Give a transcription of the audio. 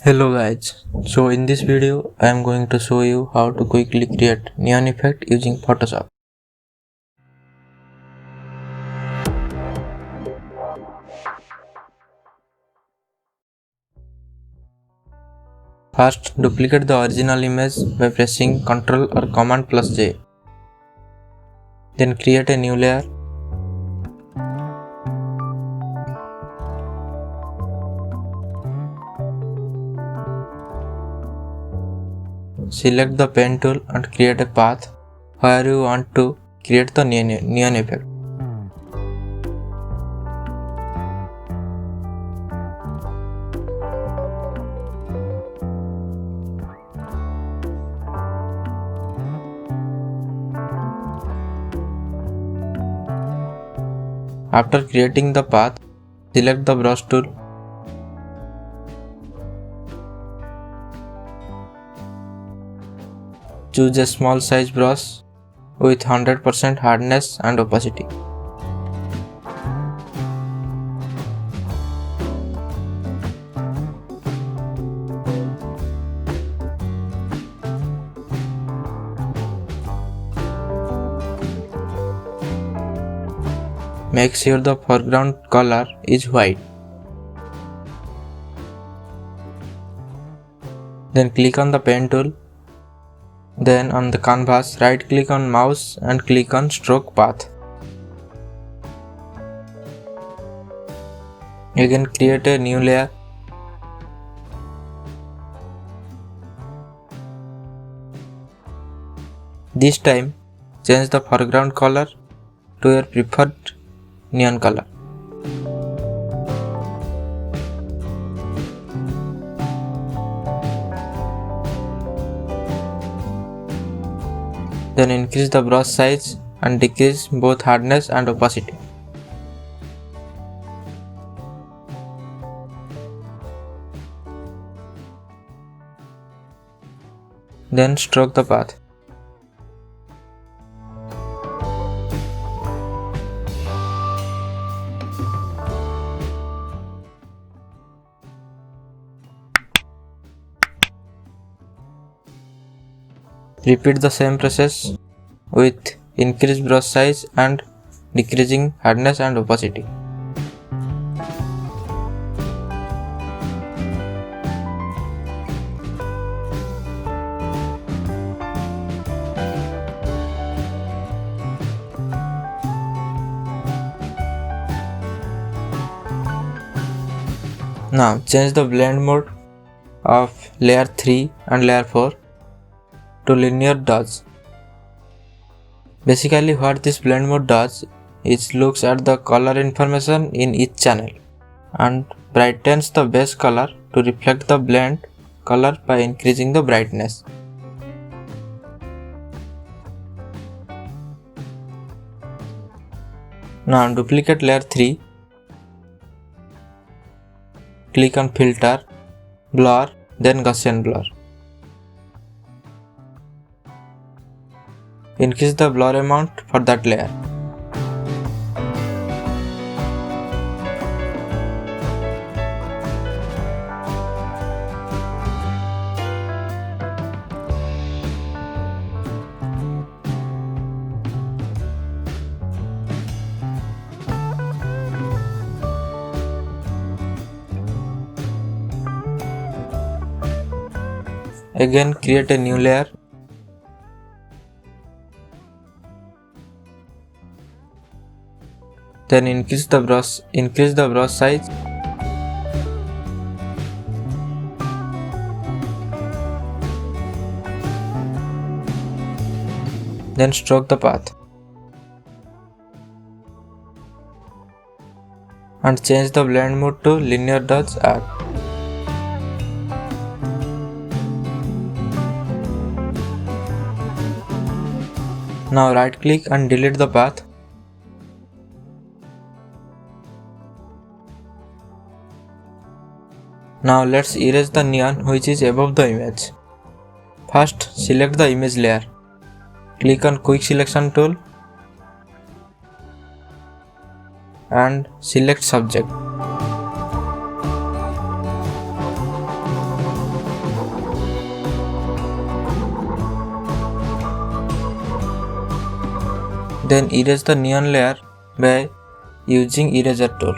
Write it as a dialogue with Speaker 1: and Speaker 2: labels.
Speaker 1: Hello guys, so in this video I am going to show you how to quickly create neon effect using Photoshop. First, duplicate the original image by pressing Ctrl or Command plus J. Then create a new layer. Select the pen tool and create a path where you want to create the neon effect. After creating the path, select the brush tool. Choose a small size brush with 100% hardness and opacity. Make sure the foreground color is white. Then click on the pen tool. Then on the canvas, right click on mouse and click on stroke path. Again create a new layer. This time change the foreground color to your preferred neon color. Then increase the brush size and decrease both hardness and opacity. Then stroke the path. Repeat the same process with increased brush size and decreasing hardness and opacity. Now change the blend mode of layer 3 and layer 4 to linear dodge. Basically what this blend mode does is looks at the color information in each channel and brightens the base color to reflect the blend color by increasing the brightness. Now duplicate layer 3, click on filter, blur, then Gaussian blur. Increase the blur amount for that layer. Again create a new layer. Then increase the brush size. Then stroke the path. And change the blend mode to linear dodge add. Now right click and delete the path. Now let's erase the neon which is above the image. First select the image layer. Click on quick selection tool and select subject. Then erase the neon layer by using eraser tool.